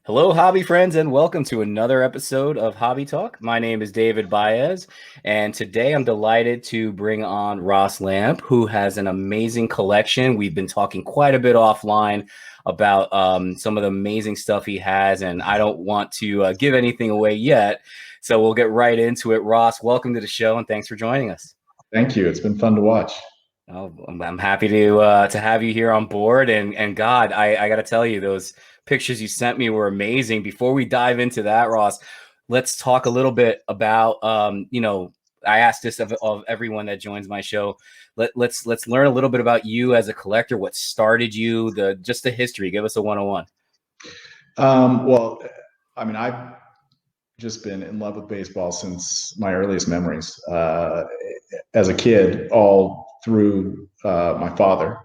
Hello, hobby friends, and welcome to another episode of Hobby Talk. My name is David Baez, and today I'm delighted to bring on Ross Lampe, who has an amazing collection. We've been talking quite a bit offline about some of the amazing stuff he has, and I don't want to give anything away yet, so we'll get right into it. Ross, welcome to the show, and thanks for joining us. Thank you. It's been fun to watch. Oh, I'm happy to have you here on board, and God, I got to tell you, those pictures you sent me were amazing. Before we dive into that, Ross, let's talk a little bit about I asked this of everyone that joins my show. Let's learn a little bit about you as a collector. What started you? Just the history. Give us a 101. Well, I mean, I've just been in love with baseball since my earliest memories. As a kid, all through my father,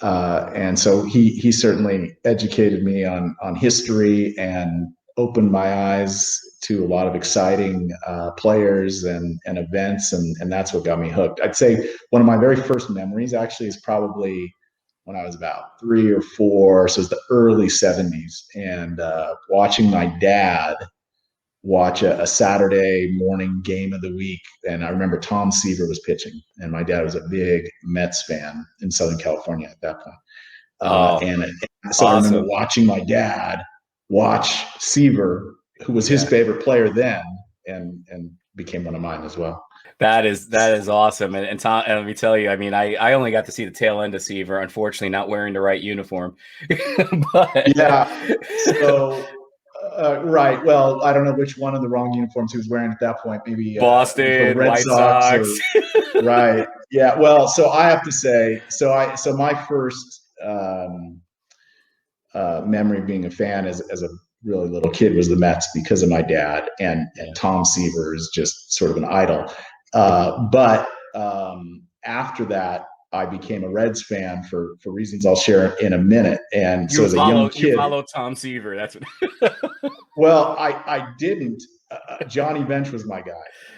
and so he certainly educated me on history and opened my eyes to a lot of exciting players and events, and that's what got me hooked. I'd say one of my very first memories actually is probably when I was about 3 or 4, so it's the early '70s, and watching my dad watch a Saturday morning game of the week. And I remember Tom Seaver was pitching, and my dad was a big Mets fan in Southern California at that point. So I remember Awesome. watching my dad watch Seaver, who was his favorite player then, and became one of mine as well. That is awesome. And Tom, and let me tell you, I mean, I only got to see the tail end of Seaver, unfortunately, not wearing the right uniform. But Yeah. So right. Well, I don't know which one of the wrong uniforms he was wearing at that point. Maybe the Boston, Red White Sox or Sox. right. Yeah. Well, so I have to say, so my first memory of being a fan as a really little kid was the Mets because of my dad, and Tom Seaver is just sort of an idol. But after that, I became a Reds fan for reasons I'll share in a minute. And so as a young You kid, follow Tom Seaver. That's what. well, I didn't. Johnny Bench was my guy,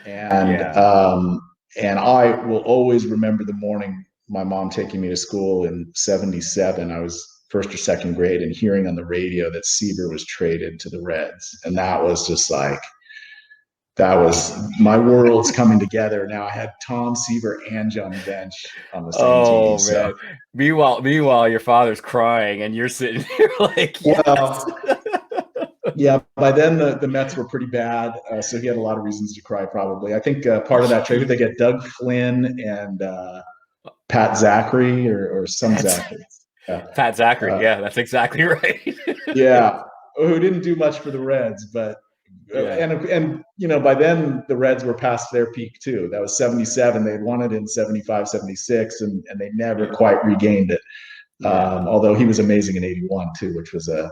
and Yeah. and I will always remember the morning my mom taking me to school in '77. I was first or second grade, and hearing on the radio that Seaver was traded to the Reds, and that was just like that was my world's coming together. Now I had Tom Seaver and Johnny Bench on the same team. Oh So man. Meanwhile, your father's crying, and you're sitting here like, yes. well, yeah, by then the Mets were pretty bad, so he had a lot of reasons to cry. Probably, I think part of that trade they get Doug Flynn and Pat Zachary or some Zachary. Pat Zachary. Uh, Yeah, that's exactly right. yeah, who didn't do much for the Reds, but Yeah. and by then the Reds were past their peak too. That was '77. They had won it in '75, '76, and they never quite regained it. Yeah. Although he was amazing in '81 too, which was an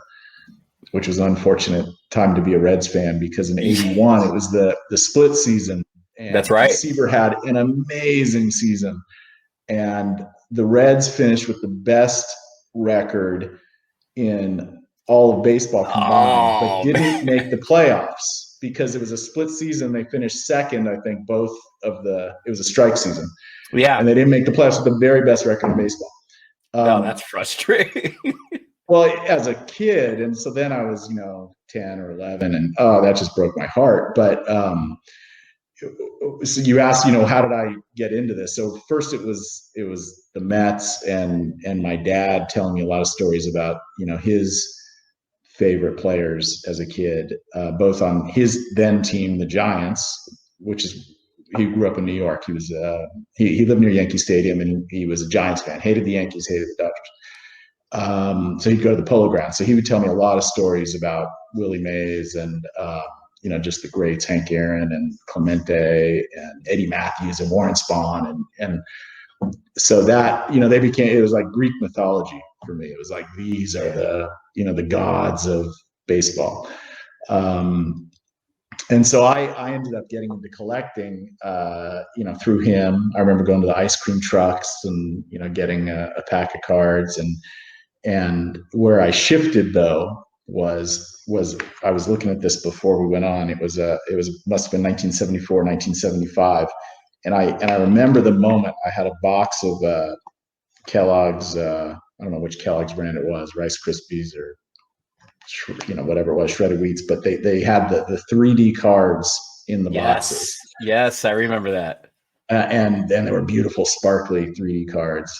unfortunate time to be a Reds fan because in '81 it was the split season, That's and right. Seaver had an amazing season, and the Reds finished with the best record in all of baseball combined, but Oh, didn't make the playoffs because it was a split season. They finished second, I think, it was a strike season, yeah. and they didn't make the playoffs with the very best record in baseball. No, that's frustrating. Well, as a kid, and so then I was, 10 or 11, and oh, that just broke my heart. But so you asked, how did I get into this? So first, it was the Mets and my dad telling me a lot of stories about his favorite players as a kid, both on his then team, the Giants, which is he grew up in New York. He was he lived near Yankee Stadium, and he was a Giants fan. Hated the Yankees, hated the Dodgers. So he'd go to the Polo Grounds. So he would tell me a lot of stories about Willie Mays and just the greats, Hank Aaron and Clemente and Eddie Matthews and Warren Spahn, and so that it was like Greek mythology for me. It was like these are the gods of baseball. And so I ended up getting into collecting, through him. I remember going to the ice cream trucks and getting a pack of cards, and where I shifted though was I was looking at this before we went on. It must have been 1974, 1975, and I remember the moment I had a box of Kellogg's. I don't know which Kellogg's brand it was, Rice Krispies or whatever it was, shredded wheats, but they had the 3D cards in the boxes. Yes, I remember that. And then there were beautiful, sparkly 3D cards.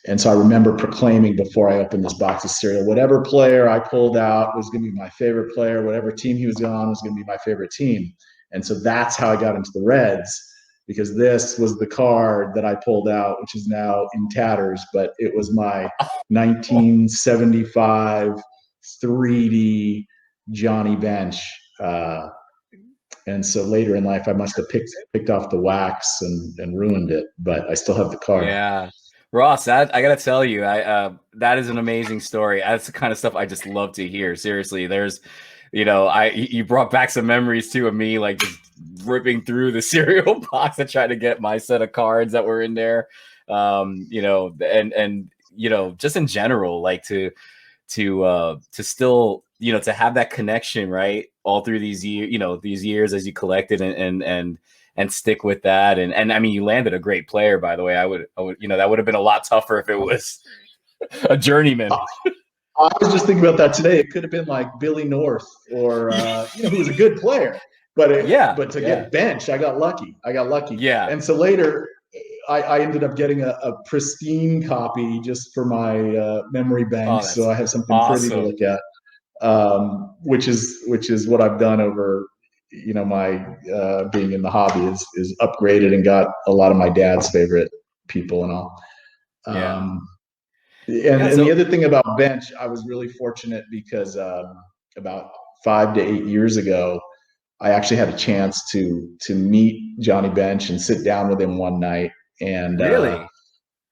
And so I remember proclaiming before I opened this box of cereal, whatever player I pulled out was going to be my favorite player. Whatever team he was on was going to be my favorite team. And so that's how I got into the Reds, because this was the card that I pulled out, which is now in tatters, but it was my 1975 3D Johnny Bench. And so later in life, I must have picked off the wax and ruined it, but I still have the card. Yeah. Ross, I gotta tell you, that is an amazing story. That's the kind of stuff I just love to hear. Seriously, there's, you brought back some memories too of me like just ripping through the cereal box to try to get my set of cards that were in there. And just in general, like to still, to have that connection, right, all through these years as you collected and stick with that. And I mean, you landed a great player, by the way. I would, that would have been a lot tougher if it was a journeyman. I was just thinking about that today. It could have been like Billy North or, who was a good player, but to get benched, I got lucky. Yeah. And so later I ended up getting a pristine copy just for my memory bank. So I have something pretty to look at, which is what I've done over, my being in the hobby is upgraded and got a lot of my dad's favorite people and all. And the other thing about bench, I was really fortunate because about 5 to 8 years ago, I actually had a chance to meet Johnny Bench and sit down with him one night. And really,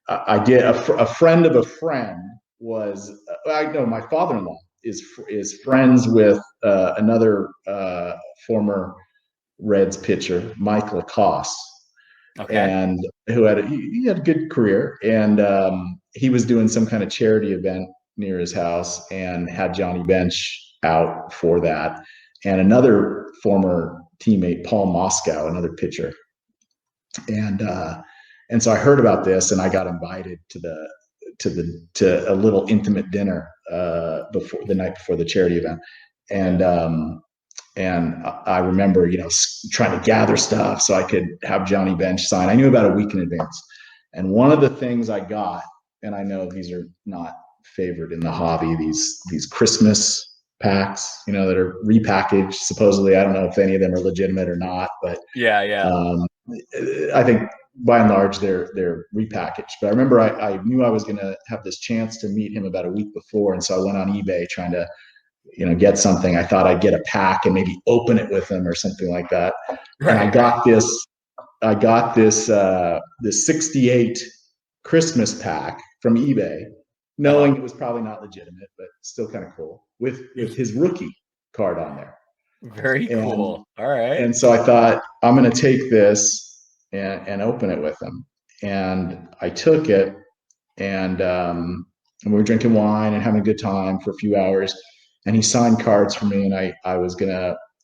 I did. A friend of a friend was, I know my father-in-law is friends with another former Reds pitcher, Mike Lacoste. okay, and who had he had a good career, and he was doing some kind of charity event near his house and had Johnny Bench out for that, and another former teammate, Paul Moscow, another pitcher, and so I heard about this, and I got invited to a little intimate dinner before the night before the charity event, and I remember, trying to gather stuff so I could have Johnny Bench sign. I knew about a week in advance. And one of the things I got, and I know these are not favored in the hobby, these Christmas packs, that are repackaged. Supposedly, I don't know if any of them are legitimate or not, but I think by and large they're repackaged. But I remember I knew I was going to have this chance to meet him about a week before, and so I went on eBay trying to get something. I thought I'd get a pack and maybe open it with them or something like that. And I got this 68 Christmas pack from eBay, knowing it was probably not legitimate, but still kind of cool, with his rookie card on there. Very cool. All right. And so I thought, I'm going to take this and open it with him. And I took it, and we were drinking wine and having a good time for a few hours. And he signed cards for me, and I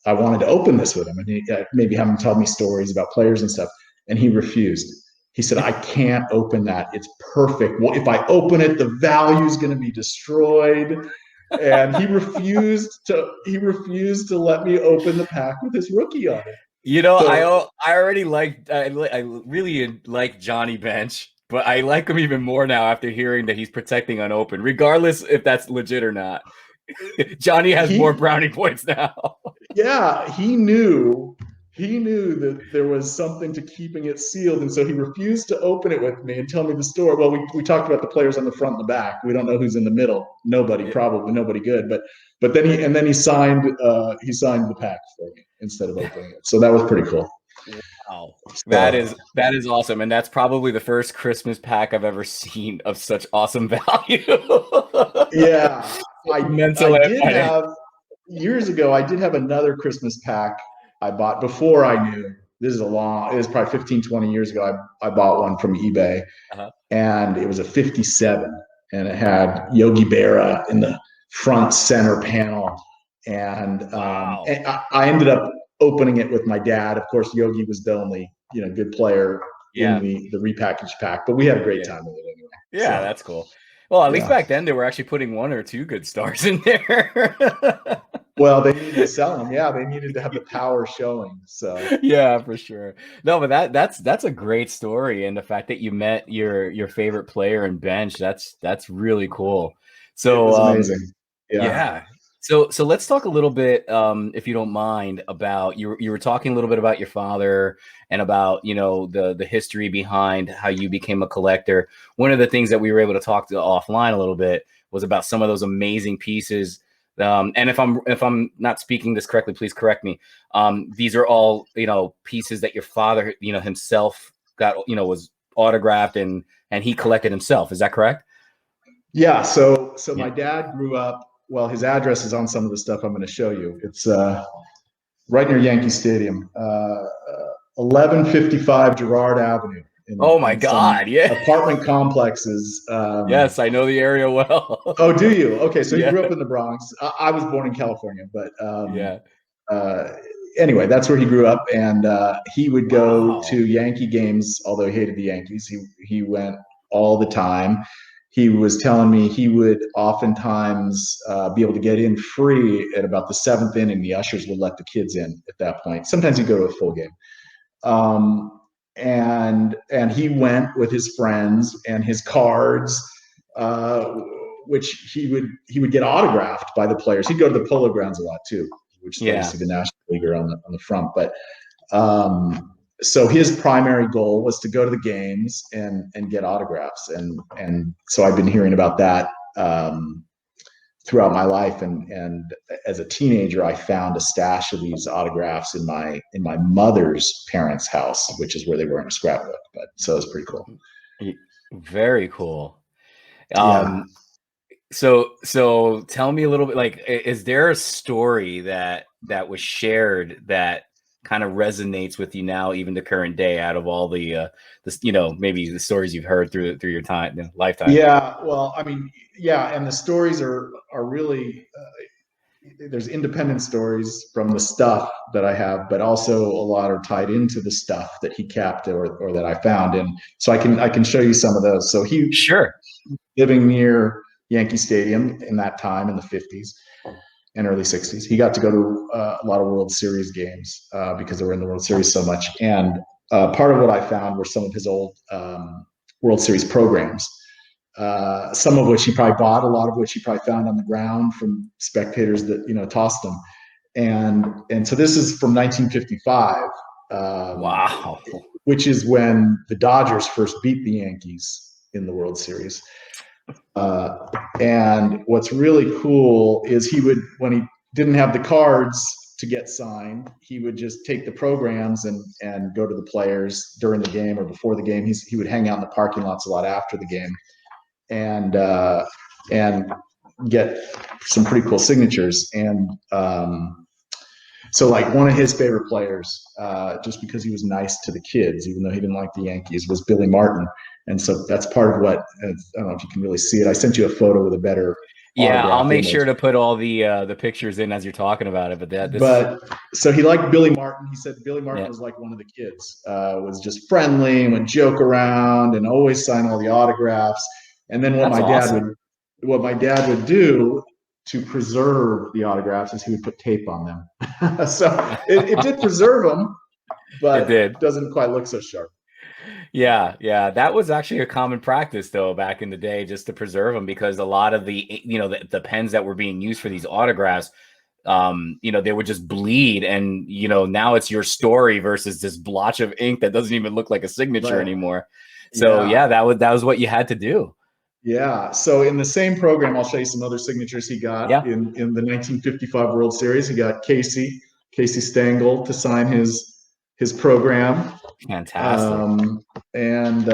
wanted to open this with him, and maybe have him tell me stories about players and stuff. And he refused. He said, "I can't open that. It's perfect. Well, if I open it, the value is going to be destroyed." And he refused to let me open the pack with his rookie on it. I really like Johnny Bench, but I like him even more now after hearing that he's protecting unopened, regardless if that's legit or not. Johnny has more brownie points now. Yeah, he knew that there was something to keeping it sealed, and so he refused to open it with me and tell me the story. Well, we talked about the players on the front and the back. We don't know who's in the middle. Probably nobody good. But then he signed the pack for me instead of opening it. So that was pretty cool. Wow, that is awesome, and that's probably the first Christmas pack I've ever seen of such awesome value. Yeah, I did have years ago. I did have another Christmas pack I bought before I knew. It was probably 15, 20 years ago. I bought one from eBay, and it was a 57, and it had Yogi Berra in the front center panel. And, and I ended up opening it with my dad. Of course, Yogi was the only, good player in the repackaged pack, but we had a great time with it anyway. Yeah, that's cool. Well, at least Yeah. back then they were actually putting one or two good stars in there. Well, they needed to sell them. Yeah, they needed to have the power showing. So Yeah, for sure. No, but that's a great story, and the fact that you met your favorite player and bench, that's really cool. it So was amazing. Yeah. yeah. So let's talk a little bit, if you don't mind, about you were talking a little bit about your father and about, the history behind how you became a collector. One of the things that we were able to talk to offline a little bit was about some of those amazing pieces. And if I'm not speaking this correctly, please correct me. These are all, pieces that your father, himself got, was autographed and he collected himself. Is that correct? Yeah. So Yeah. my dad grew up. Well, his address is on some of the stuff I'm going to show you. It's right near Yankee Stadium, 1155 Girard Avenue Oh my in some God. Yeah. apartment complexes. Yes, I know the area well. Oh, do you? Okay, so he Yeah. grew up in the Bronx. I was born in California, but Yeah. uh, anyway, that's where he grew up, and he would go Wow. to Yankee games. Although he hated the Yankees, he went all the time. He was telling me he would oftentimes be able to get in free at about the seventh inning. The ushers would let the kids in at that point. Sometimes he'd go to a full game. And he went with his friends and his cards, uh, which he would get autographed by the players. He'd go to the Polo Grounds a lot too, which let you Yeah. see the National Leaguer on the front. But so his primary goal was to go to the games and get autographs, and so I've been hearing about that. Throughout my life, and as a teenager I found a stash of these autographs in my mother's parents' house, which is where they were in a scrapbook. But so it's pretty cool. Very cool. Yeah. So tell me a little bit, like, is there a story that was shared that kind of resonates with you now, even to current day, out of all maybe the stories you've heard through your time, lifetime? Yeah, well, I mean, yeah, and the stories are really there's independent stories from the stuff that I have, but also a lot are tied into the stuff that he kept or that I found. And so I can show you some of those. So he Sure. living near Yankee Stadium in that time in the 50s and early 60s. He got to go to a lot of World Series games because they were in the World Series so much. And part of what I found were some of his old World Series programs, some of which he probably bought, a lot of which he probably found on the ground from spectators that tossed them. And so this is from 1955, Wow. which is when the Dodgers first beat the Yankees in the World Series. And what's really cool is he would, when he didn't have the cards to get signed, he would just take the programs and go to the players during the game or before the game. He would hang out in the parking lots a lot after the game, and get some pretty cool signatures. And so, like, one of his favorite players, just because he was nice to the kids, even though he didn't like the Yankees, was Billy Martin. And so that's part of what, I don't know if you can really see it. I sent you a photo with a better Yeah, I'll autograph make image. sure to put all the pictures in as you're talking about it. But this, But so he liked Billy Martin. He said Billy Martin yeah, was like one of the kids, was just friendly and would joke around and always sign all the autographs. And then that's awesome. what my dad would do to preserve the autographs is he would put tape on them. So it did preserve them, It but did. doesn't quite look so sharp. Yeah, yeah, that was actually a common practice though back in the day, just to preserve them, because a lot of the pens that were being used for these autographs, they would just bleed, and now it's your story versus this blotch of ink that doesn't even look like a signature Right. anymore. So Yeah. yeah, that was what you had to do. Yeah. So in the same program, I'll show you some other signatures he got Yeah, in the 1955 World Series. He got Casey Stengel to sign his program. fantastic. And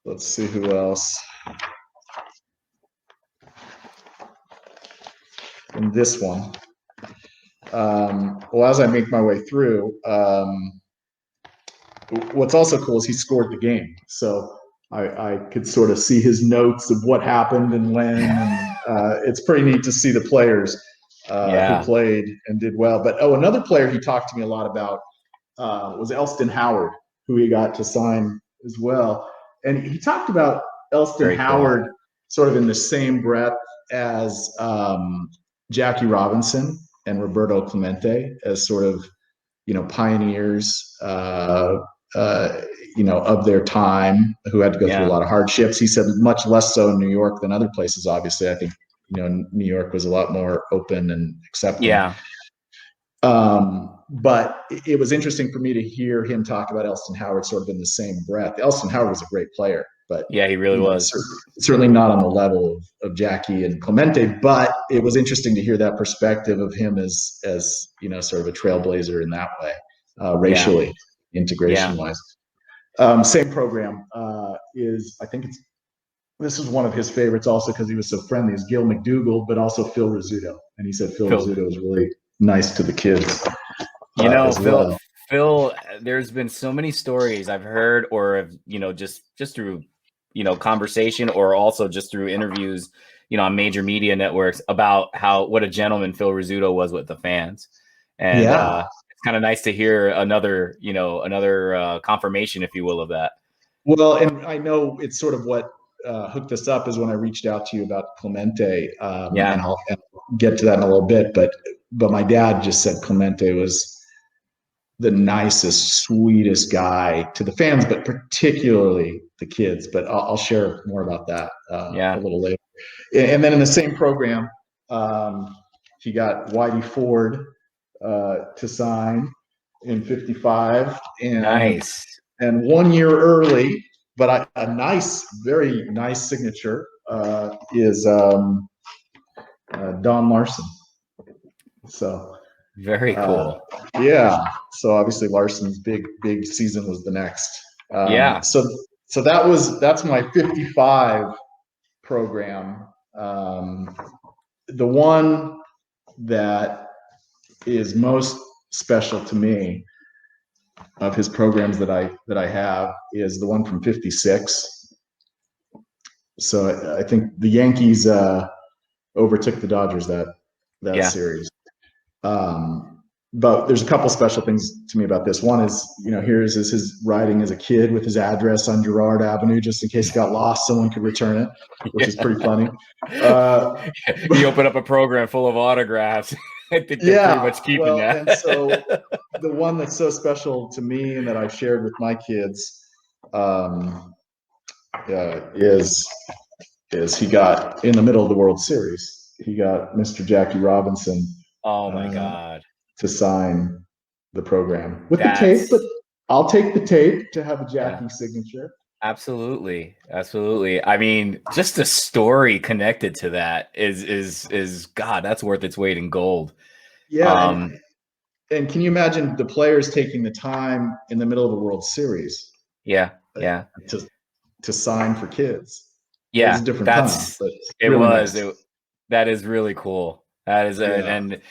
let's see who else. In this one. Well, as I make my way through, what's also cool is he scored the game. So I could sort of see his notes of what happened and when. And it's pretty neat to see the players who Yeah, played and did well. But another player he talked to me a lot about was Elston Howard, who he got to sign as well. And he talked about Elston Very cool. Howard sort of in the same breath as Jackie Robinson and Roberto Clemente as sort of, pioneers, of their time, who had to go through a lot of hardships. He said much less so in New York than other places. Obviously, I think, New York was a lot more open and accepting. Yeah. But it was interesting for me to hear him talk about Elston Howard sort of in the same breath. Elston Howard was a great player, but yeah, he really was. Certainly not on the level of Jackie and Clemente. But it was interesting to hear that perspective of him as sort of a trailblazer in that way, racially, integration wise. Same program is, I think this is one of his favorites also because he was so friendly, is Gil McDougall, but also Phil Rizzuto. And he said Phil Rizzuto was really nice to the kids. Phil, there's been so many stories I've heard or have, just through, conversation or also just through interviews, on major media networks about what a gentleman Phil Rizzuto was with the fans. And it's kind of nice to hear another confirmation, if you will, of that. Well, and I know it's sort of what hooked us up is when I reached out to you about Clemente. And I'll get to that in a little bit, but my dad just said Clemente was the nicest, sweetest guy to the fans, but particularly the kids. But I'll share more about that a little later. And then in the same program, he got Whitey Ford to sign in '55, and 1 year early, but a nice, very nice signature is Don Larson. So very cool. So obviously Larson's big season was the next. So that's my '55 program. The one that is most special to me of his programs that I have is the one from '56. So I think the Yankees overtook the Dodgers that series. But there's a couple special things to me about this. One is, here's his writing as a kid with his address on Girard Avenue, just in case it got lost, someone could return it, which is pretty funny. He opened up a program full of autographs. I think they're pretty much keeping that. And so the one that's so special to me and that I've shared with my kids is he got, in the middle of the World Series, he got Mr. Jackie Robinson. Oh my God. To sign the program with the tape, but I'll take the tape to have a Jackie signature. Absolutely. I mean, just the story connected to that is God, that's worth its weight in gold. Yeah. And can you imagine the players taking the time in the middle of a World Series? Yeah. To sign for kids. Yeah. It was a different time. But that is really cool. That is and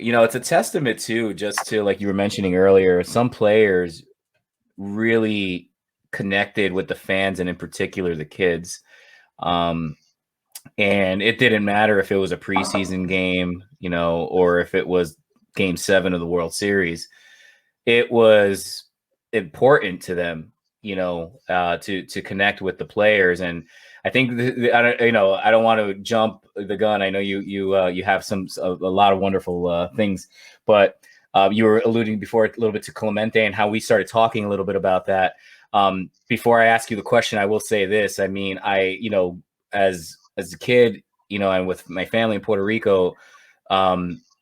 it's a testament too, just to, like you were mentioning earlier, some players really connected with the fans and in particular the kids. And it didn't matter if it was a preseason game, or if it was Game 7 of the World Series. It was important to them, to connect with the players. And I think I don't want to jump the gun. I know you have a lot of wonderful things, but you were alluding before a little bit to Clemente and how we started talking a little bit about that. Before I ask you the question, I will say this. I mean, as a kid, and with my family in Puerto Rico,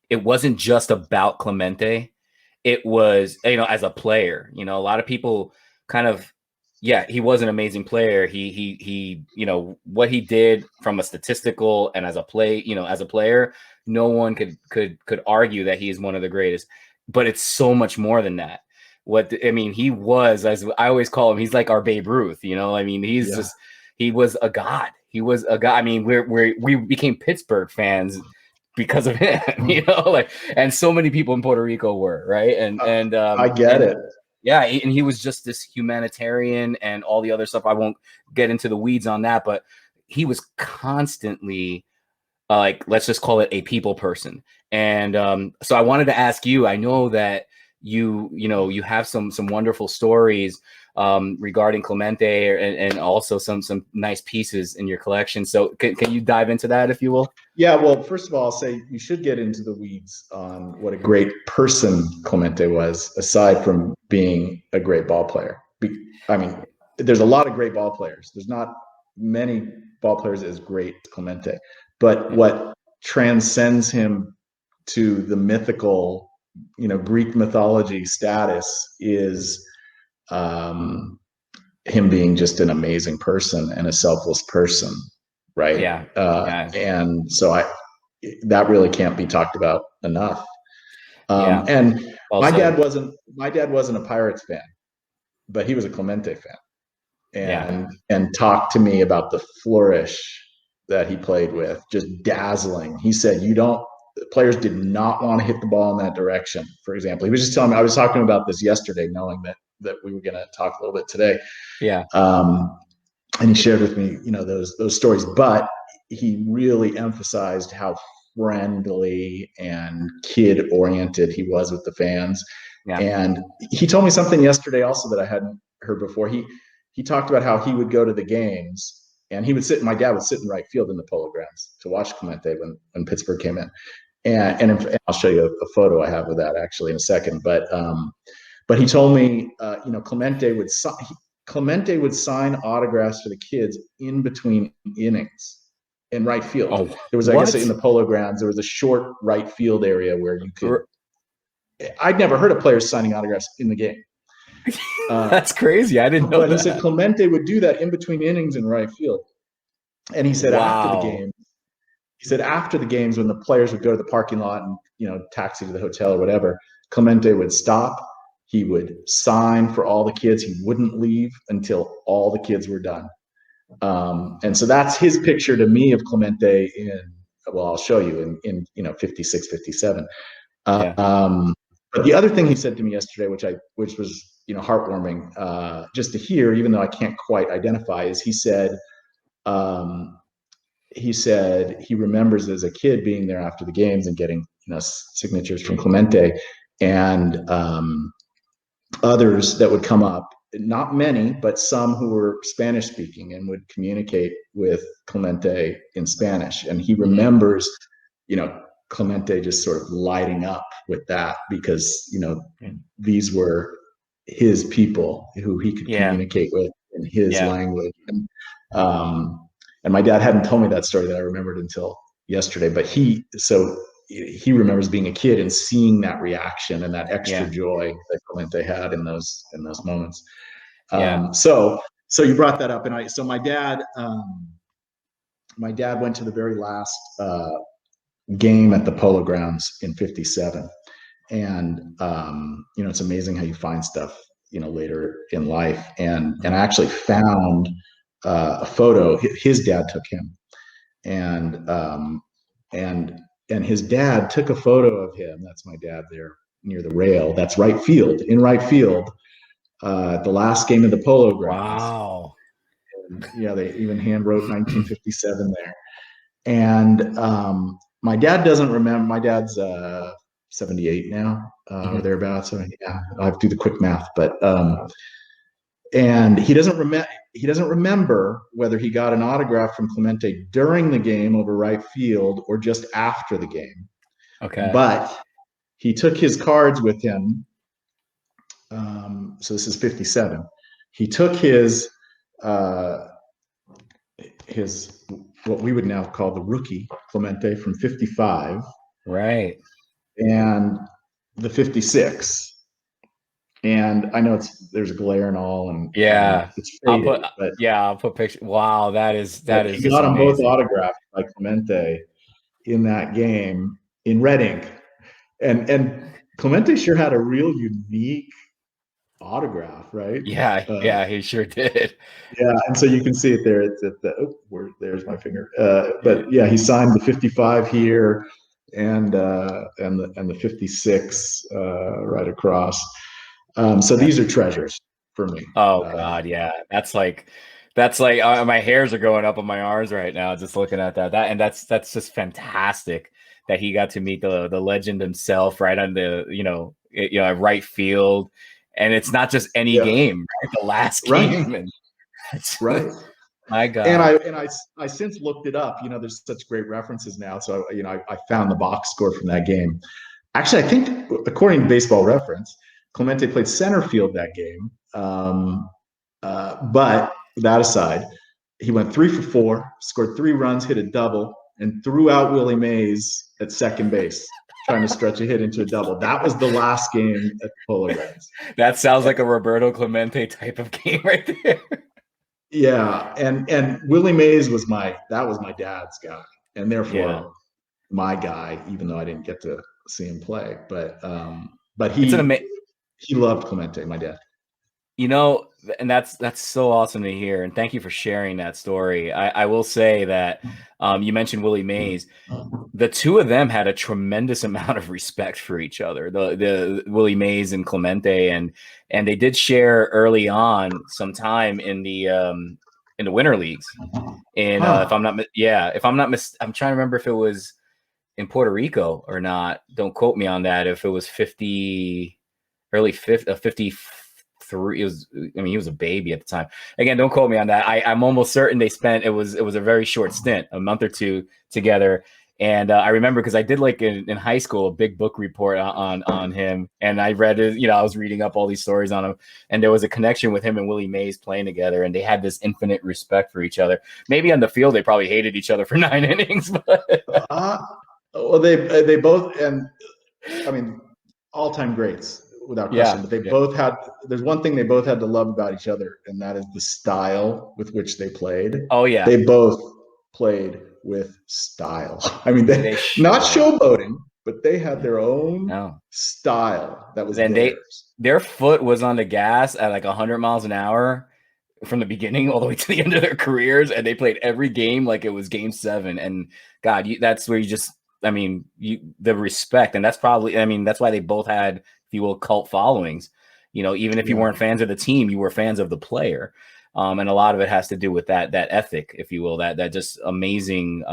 it wasn't just about Clemente. It was, as a player, a lot of people kind of, he was an amazing player. He what he did from a statistical and as a player, no one could argue that he is one of the greatest, but it's so much more than that. He was, as I always call him, he's like our Babe Ruth, he was a god. He was a guy. I mean, we became Pittsburgh fans because of him, and so many people in Puerto Rico were, right. And I get it. Yeah. And he was just this humanitarian and all the other stuff. I won't get into the weeds on that, but he was constantly let's just call it a people person. And so I wanted to ask you, I know that you have some wonderful stories regarding Clemente and also some nice pieces in your collection. So can you dive into that, if you will? Yeah, well, first of all, I'll say you should get into the weeds on what a great person Clemente was, aside from being a great ball player. I mean, there's a lot of great ball players. There's not many ball players as great as Clemente, but what transcends him to the mythical, Greek mythology status is him being just an amazing person and a selfless person, right? Yeah. And so that really can't be talked about enough. And Well my said. dad wasn't a Pirates fan, but he was a Clemente fan, and talked to me about the flourish that he played with, just dazzling. He said, players did not want to hit the ball in that direction. For example, he was just telling me, I was talking about this yesterday, knowing that we were going to talk a little bit today. Yeah. And he shared with me, those stories, but he really emphasized how friendly and kid oriented he was with the fans. Yeah. And he told me something yesterday also that I hadn't heard before. He talked about how he would go to the games and my dad would sit in right field in the Polo Grounds to watch Clemente when Pittsburgh came in. And I'll show you a photo I have of that actually in a second. But he told me, Clemente would sign autographs for the kids in between innings in right field. Oh, there was, I guess, in the Polo Grounds, there was a short right field area where you could. I'd never heard of players signing autographs in the game. That's crazy. I didn't know that. But he said Clemente would do that in between innings in right field. And he said after the games, when the players would go to the parking lot and, taxi to the hotel or whatever, Clemente would stop. He would sign for all the kids. He wouldn't leave until all the kids were done. And so that's his picture to me of Clemente I'll show you in 56, 57. But the other thing he said to me yesterday, which was, heartwarming, just to hear, even though I can't quite identify, is he said he remembers as a kid being there after the games and getting, signatures from Clemente and others that would come up, not many, but some who were Spanish speaking and would communicate with Clemente in Spanish. And he remembers, Clemente just sort of lighting up with that because, these were his people who he could communicate with in his language. And my dad hadn't told me that story that I remembered until yesterday, but he remembers being a kid and seeing that reaction and that extra joy that Clemente had in those moments. So you brought that up, and my dad went to the very last game at the Polo Grounds in 57. And, it's amazing how you find stuff, later in life. And I actually found a photo. His dad took him, and his dad took a photo of him. That's my dad there near the rail. That's right field, in right field, the last game of the Polo Grounds. Wow. And, they even hand wrote 1957 there. And my dad doesn't remember. My dad's 78 now, or thereabouts. So I have to do the quick math, but and he doesn't remember whether he got an autograph from Clemente during the game over right field or just after the game. Okay. But he took his cards with him. So this is 57. He took his what we would now call the rookie Clemente from 55. Right. And the 56. And I know there's a glare and all, and it's faded, I'll put pictures. Wow, that is he got them both autographed by Clemente in that game in red ink, and Clemente sure had a real unique autograph, right? He sure did. Yeah, and so you can see it there. It's at there's my finger. But he signed the 55 here, and the 56 right across. So these are treasures for me. Oh God, yeah. That's like my hairs are going up on my arms right now just looking at that. That's just fantastic that he got to meet the legend himself right on the at right field, and it's not just any Yeah. game, right? The last Right. game, and Right. my And God. I since looked it up. There's such great references now. So I found the box score from that game. Actually, I think according to Baseball Reference, Clemente played center field that game. But that aside, he went 3 for 4, scored 3 runs, hit a double, and threw out Willie Mays at second base, trying to stretch a hit into a double. That was the last game at the Polar Reds. That sounds like a Roberto Clemente type of game right there. Yeah, and Willie Mays was my dad's guy, and therefore my guy, even though I didn't get to see him play. But It's an he loved Clemente, my dad. And that's so awesome to hear. And thank you for sharing that story. I will say that you mentioned Willie Mays. The two of them had a tremendous amount of respect for each other, the Willie Mays and Clemente, and they did share early on some time in the winter leagues. And if I'm not, I'm trying to remember if it was in Puerto Rico or not. Don't quote me on that. If it was 50, early 50, 53, he was a baby at the time. Again, don't quote me on that. I'm almost certain they spent, it was a very short stint, a month or two together. And I remember because I did like in high school a big book report on him, and I read it. I was reading up all these stories on him, and there was a connection with him and Willie Mays playing together, and they had this infinite respect for each other. Maybe on the field they probably hated each other for 9 innings, but well, they both, and I mean, all-time greats without question. But they both had. There's one thing they both had to love about each other, and that is the style with which they played. Oh yeah, they both played with style. I mean, they not showboating, but they had their own style that was theirs. Their foot was on the gas at like 100 miles an hour from the beginning all the way to the end of their careers, and they played every game like it was game 7. And God, that's where you just, the respect, and that's probably, that's why they both had, if you will, cult followings. Even if you weren't fans of the team, you were fans of the player. And a lot of it has to do with that ethic, if you will, that just amazing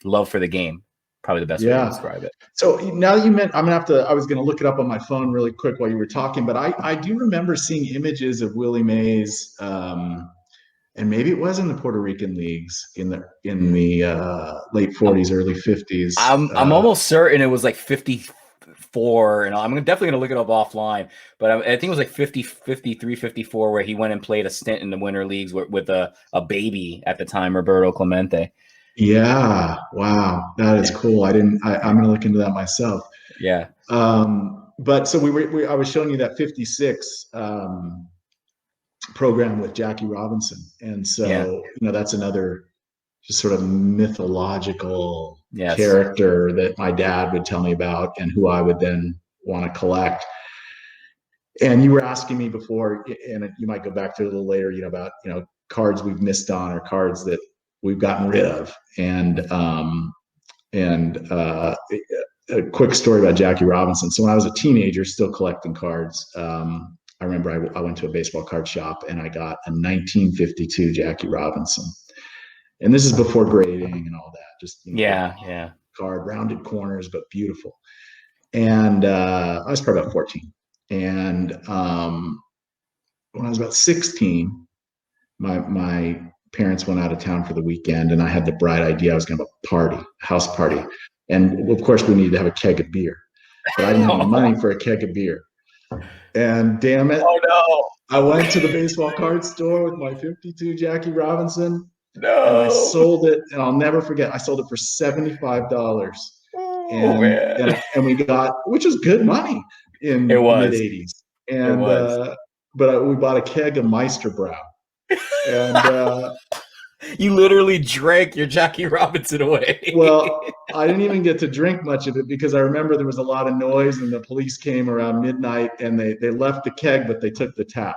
love for the game. Probably the best way to describe it. So now that you meant, I was going to look it up on my phone really quick while you were talking, but I do remember seeing images of Willie Mays, and maybe it was in the Puerto Rican leagues in the late 40s, early 50s. I'm almost certain it was like 54, and I'm definitely going to look it up offline, but I think it was like 50, 53, 54, where he went and played a stint in the winter leagues with a baby at the time, Roberto Clemente. Yeah. Wow. That is cool. I'm going to look into that myself. Yeah. But so I was showing you that 56 program with Jackie Robinson. And so, that's another just sort of mythological character that my dad would tell me about and who I would then want to collect. And you were asking me before, and you might go back to it a little later, about, cards we've missed on or cards that we've gotten rid of. And a quick story about Jackie Robinson. So when I was a teenager, still collecting cards, I remember I went to a baseball card shop and I got a 1952 Jackie Robinson. And this is before grading and all that. Just card, rounded corners, but beautiful. And I was probably about 14. And when I was about 16, my parents went out of town for the weekend, and I had the bright idea I was going to have a house party. And of course, we needed to have a keg of beer. But I didn't have any money for a keg of beer. And damn it. Oh, no. I went to the baseball card store with my 52 Jackie Robinson. No. And I sold it, and I'll never forget, I sold it for $75. And we got, which was good money in the mid-'80s. And but we bought a keg of Meisterbrow. And you literally drank your Jackie Robinson away. Well, I didn't even get to drink much of it because I remember there was a lot of noise and the police came around midnight and they left the keg, but they took the tap.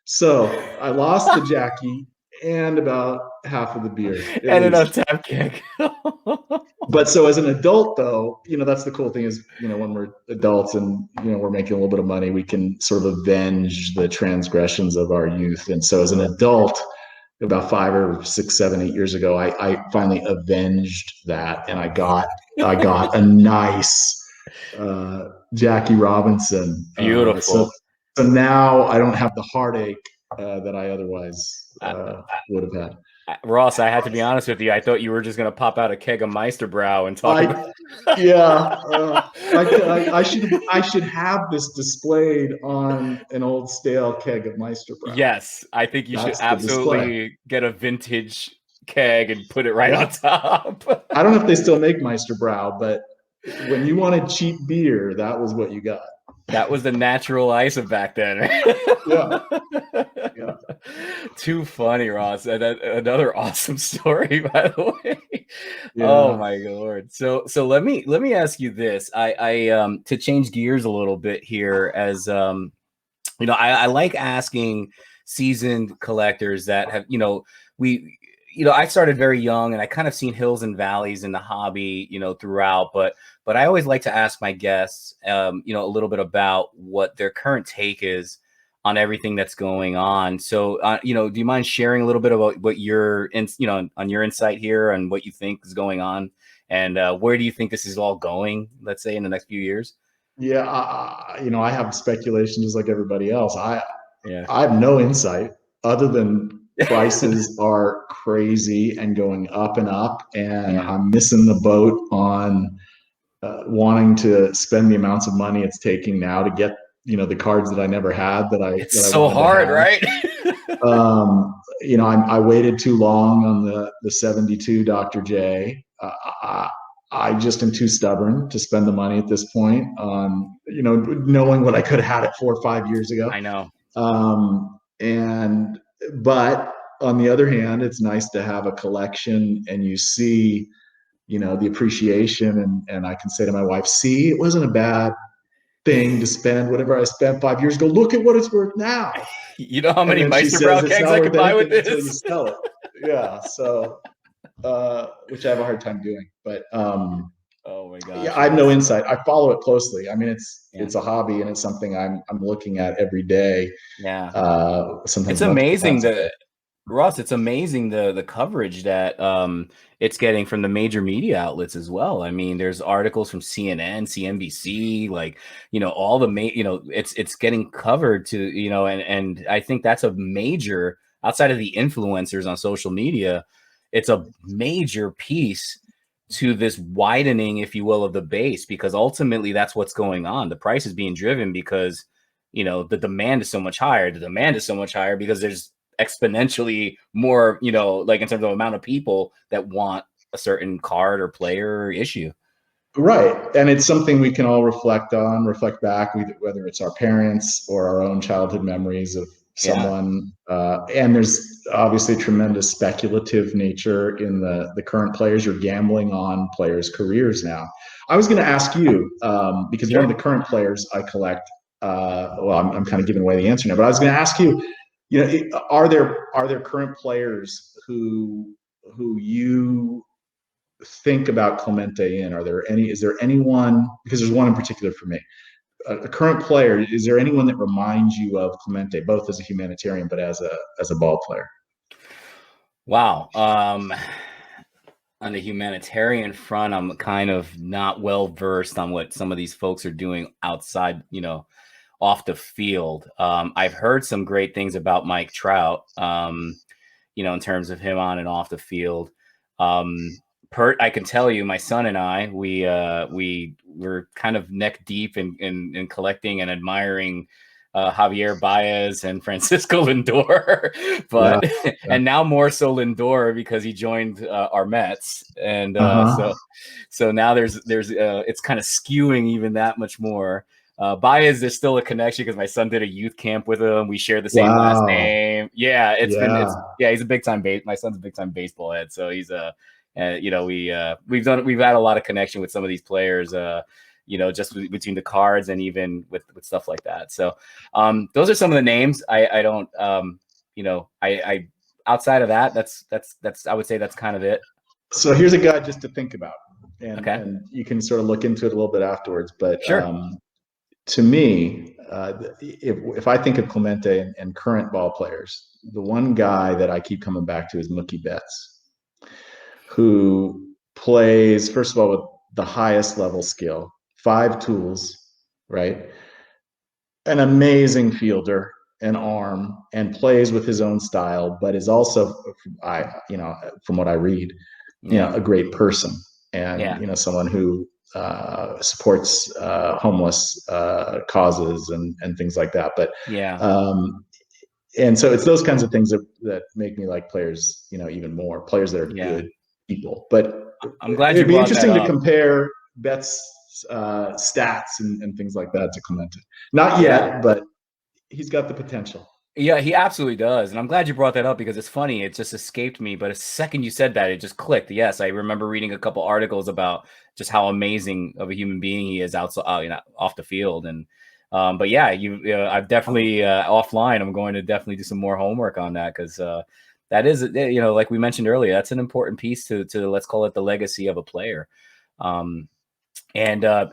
So I lost the Jackie and about half of the beer. And an untapped keg. But so as an adult, though, that's the cool thing is, when we're adults and, we're making a little bit of money, we can sort of avenge the transgressions of our youth. And so as an adult, about 5 or 6, 7, 8 years ago, I finally avenged that. And I got a nice Jackie Robinson. Beautiful. So now I don't have the heartache that I otherwise I, would have had. Ross, I had to be honest with you. I thought you were just going to pop out a keg of Meisterbrow and talk about. Yeah, I should have this displayed on an old stale keg of Meisterbrow. Yes, I think you should That's the display. absolutely get a vintage keg and put it right on Yeah. top. I don't know if they still make Meisterbrow, but when you wanted cheap beer, that was what you got. That was the natural ice of back then. Yeah. Yeah. Too funny, Ross. Another awesome story, by the way. Oh Yeah. my lord. So let me ask you this. I to change gears a little bit here, as I like asking seasoned collectors that have, we, I started very young and I kind of seen hills and valleys in the hobby, throughout, but I always like to ask my guests, a little bit about what their current take is on everything that's going on. So, do you mind sharing a little bit about what on your insight here and what you think is going on, and where do you think this is all going, let's say in the next few years? Yeah. I have speculation just like everybody else. Yeah. I have no insight other than prices are crazy and going up and up, and Yeah. I'm missing the boat on wanting to spend the amounts of money it's taking now to get the cards that I never had It's that I so wanted to hard, have. right? I waited too long on the 72 Dr. J. I just am too stubborn to spend the money at this point on knowing what I could have had it 4 or 5 years ago. I know. And but on the other hand, it's nice to have a collection and you see the appreciation, and I can say to my wife, see, it wasn't a bad thing to spend whatever I spent 5 years ago. Look at what it's worth now. You know how And many then she says Meisterbrow it's kegs not I could worth buy with anything until you this? sell it. Yeah. So which I have a hard time doing. But Oh my yeah, gosh, I have no Ross. insight. I follow it closely. I mean, Yeah. it's a hobby and it's something I'm looking at every day. Yeah. Sometimes It's multiple amazing times a day. that Ross, it's amazing the coverage that it's getting from the major media outlets as well. I mean, there's articles from CNN, CNBC, like, all the it's getting covered to, and I think that's a major, outside of the influencers on social media, it's a major piece to this widening, if you will, of the base, because ultimately that's what's going on. The price is being driven because, the demand is so much higher. The demand is so much higher because there's exponentially more, like in terms of amount of people that want a certain card or player or issue. Right. And it's something we can all reflect back, whether it's our parents or our own childhood memories of Yeah. someone. And there's obviously tremendous speculative nature in the current players. You're gambling on players' careers now. I was going to ask you, because one of the current players I collect, well, I'm kind of giving away the answer now, but I was going to ask you, are there current players who you think about Clemente in? Is there anyone, because there's one in particular for me, a current player, is there anyone that reminds you of Clemente, both as a humanitarian, but as a ball player? Wow. On the humanitarian front, I'm kind of not well versed on what some of these folks are doing outside, off the field. I've heard some great things about Mike Trout, in terms of him on and off the field. I can tell you, my son and I, we were kind of neck deep in collecting and admiring Javier Baez and Francisco Lindor, Yeah. but and now more so Lindor because he joined our Mets, and Uh-huh. so now there's it's kind of skewing even that much more. Baez, there's still a connection because my son did a youth camp with him. We share the same last Wow. name. Yeah, Yeah. he's a big time my son's a big time baseball head, so he's we've had a lot of connection with some of these players, just between the cards and even with stuff like that. So those are some of the names. I don't I outside of that, that's I would say that's kind of it. So here's a guy just to think about, Okay. and you can sort of look into it a little bit afterwards. But Sure. to me, if I think of Clemente and current ball players, the one guy that I keep coming back to is Mookie Betts, who plays, first of all, with the highest level skill, five tools, right? an amazing fielder and arm and plays with his own style, but is also, from what I read, Yeah. a great person and, Yeah. someone who supports homeless causes and things like that. But Yeah. um, and so it's those kinds of things that make me like players, even more players that are Yeah. good people. But I'm glad you it'd be brought that interesting to up. compare Betts' stats and things like that to Clemente. Not Yeah. yet, but he's got the potential. Yeah, he absolutely does. And I'm glad you brought that up because it's funny. It just escaped me. But a second you said that, it just clicked. Yes, I remember reading a couple articles about just how amazing of a human being he is outside, off the field. And but yeah, I've definitely offline. I'm going to definitely do some more homework on that because that is, like we mentioned earlier, that's an important piece to let's call it the legacy of a player. And I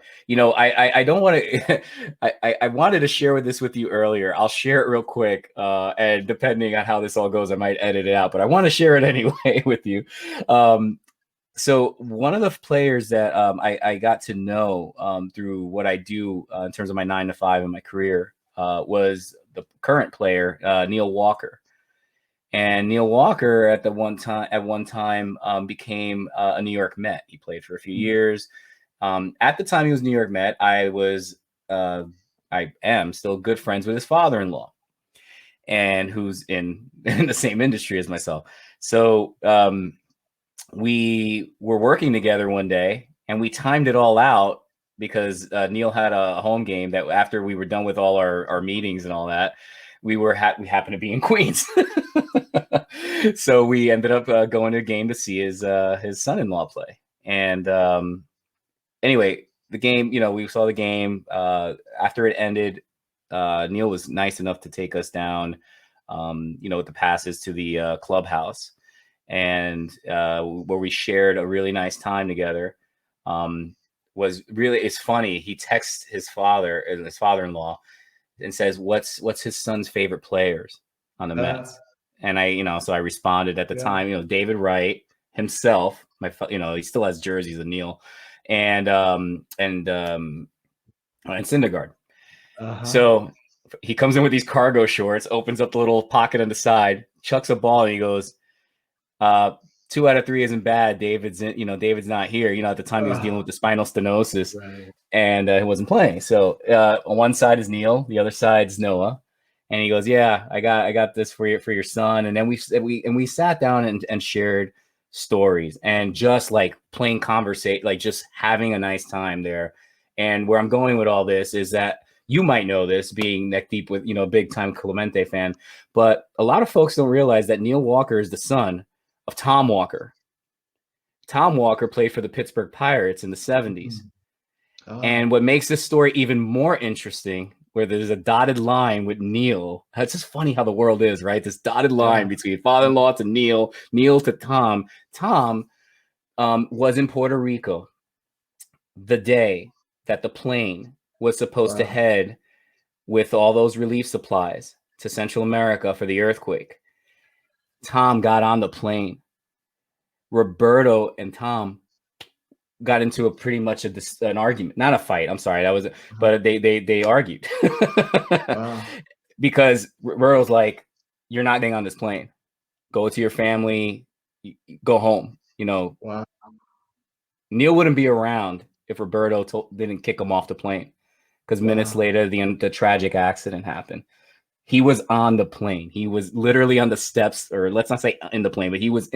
don't want to. I wanted to share this with you earlier. I'll share it real quick, and depending on how this all goes, I might edit it out. But I want to share it anyway with you. So one of the players that I got to know through what I do in terms of my 9 to 5 in my career was the current player, Neil Walker. And Neil Walker at one time became a New York Met. He played for a few years. At the time he was New York Met, I am still good friends with his father-in-law, and who's in the same industry as myself. So we were working together one day, and we timed it all out because Neil had a home game that after we were done with all our meetings and all that, we happened to be in Queens. So we ended up going to a game to see his son-in-law play. And anyway, the game, we saw the game. After it ended, Neil was nice enough to take us down, with the passes to the clubhouse, and where we shared a really nice time together. It's funny. He texts his father-in-law, and says, "What's his son's favorite players on the Mets?" And so I responded at the time, David Wright himself, he still has jerseys of Neil, and Syndergaard. So he comes in with these cargo shorts, opens up the little pocket on the side, chucks a ball, and he goes, 2 out of 3 isn't bad. David's not here. At the time he was dealing with the spinal stenosis, Right. and he wasn't playing. So on one side is Neil, the other side's Noah, and he goes, "Yeah, I got this for your son." And then we sat down and shared stories and just like plain conversation, like just having a nice time there. And where I'm going with all this is that you might know this, being neck deep with big time Clemente fan, but a lot of folks don't realize that Neil Walker is the son of Tom Walker. Tom Walker played for the Pittsburgh Pirates in the 70s. And what makes this story even more interesting, where there's a dotted line with Neil. It's just funny how the world is, right? This dotted line between father-in-law to Neil, Neil to Tom. Tom was in Puerto Rico the day that the plane was supposed to head with all those relief supplies to Central America for the earthquake. Tom got on the plane. Roberto and Tom got into a pretty much an argument, not a fight. I'm sorry, but they argued because Roberto's like, "You're not getting on this plane. Go to your family. Go home." Neil wouldn't be around if Roberto didn't kick him off the plane, because minutes later the tragic accident happened. He was on the plane. He was literally on the steps, or let's not say in the plane, but he was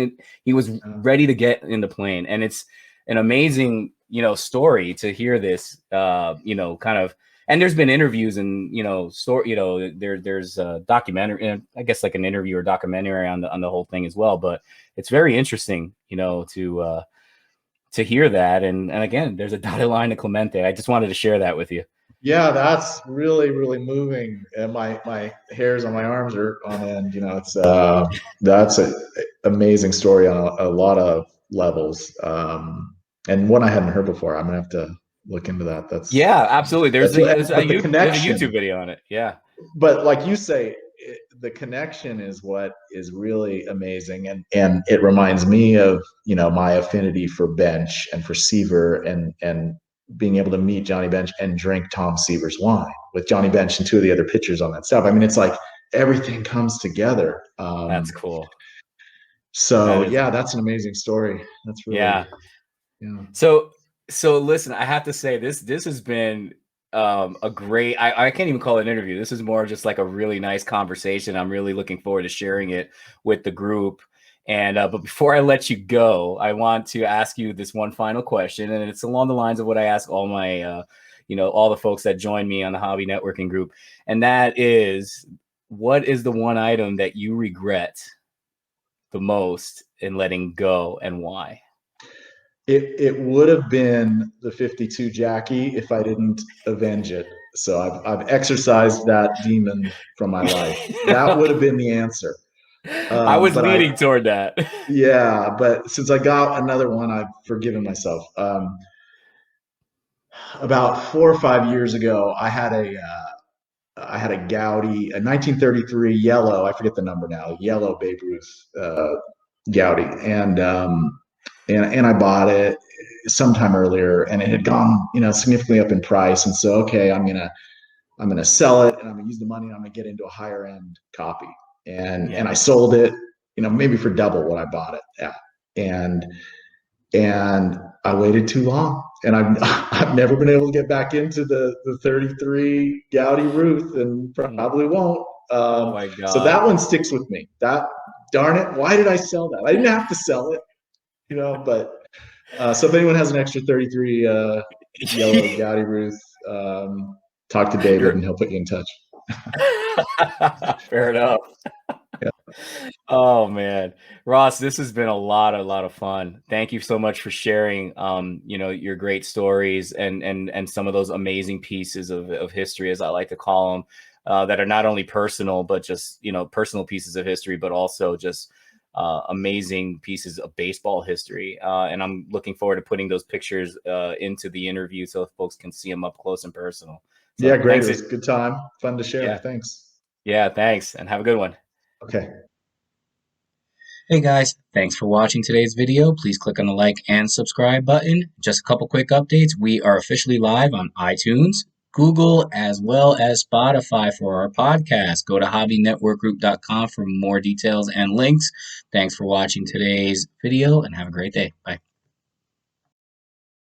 ready to get in the plane. And it's an amazing, story to hear this, kind of, and there's been interviews and, there's a documentary, I guess like an interview or documentary on the whole thing as well. But it's very interesting, to hear that. And again, there's a dotted line to Clemente. I just wanted to share that with you. Yeah, that's really, really moving. And my hairs on my arms are on end. It's that's an amazing story on a lot of levels. And one I hadn't heard before. I'm gonna have to look into that. Absolutely. There's a YouTube video on it. Yeah. But like you say, the connection is what is really amazing, and it reminds me of my affinity for Bench and for Seaver and being able to meet Johnny Bench and drink Tom Seaver's wine with Johnny Bench and two of the other pitchers on that staff. I mean, it's like everything comes together. That's cool. So That is, yeah, that's an amazing story. That's really, yeah. yeah. So listen, I have to say this has been a great, I can't even call it an interview. This is more just like a really nice conversation. I'm really looking forward to sharing it with the group. And but before I let you go, I want to ask you this one final question, and it's along the lines of what I ask all my all the folks that join me on the hobby networking group. And that is, what is the one item that you regret the most in letting go, and why? It would have been the 52 Jackie if I didn't avenge it. So I've exercised that demon from my life. That would have been the answer. I was But leaning toward that. yeah, but since I got another one, I've forgiven myself. About 4 or 5 years ago, I had a Gaudy, a 1933 yellow. I forget the number now. Yellow Babe Ruth Gaudy, and I bought it sometime earlier, and it had gone significantly up in price. And so, okay, I'm gonna sell it, and I'm gonna use the money, and I'm gonna get into a higher end copy. And I sold it, maybe for double what I bought it at. And I waited too long, and I've never been able to get back into the 33 Gaudy Ruth, and probably won't. Oh my So God. that one sticks with me. That, darn it, why did I sell that? I didn't have to sell it, but so if anyone has an extra 33 yellow Gaudy Ruth, talk to David and he'll put you in touch. Fair enough. Yeah. Oh man, Ross, this has been a lot of fun. Thank you so much for sharing, your great stories and some of those amazing pieces of history, as I like to call them, that are not only personal, but just, personal pieces of history, but also just amazing pieces of baseball history. And I'm looking forward to putting those pictures into the interview so folks can see them up close and personal. So Yeah, great. thanks. It was a good time. Fun to share. Yeah. Thanks. Yeah. Thanks. And have a good one. Okay. Hey guys, thanks for watching today's video. Please click on the like and subscribe button. Just a couple quick updates. We are officially live on iTunes, Google, as well as Spotify for our podcast. Go to HobbyNetworkGroup.com for more details and links. Thanks for watching today's video and have a great day. Bye.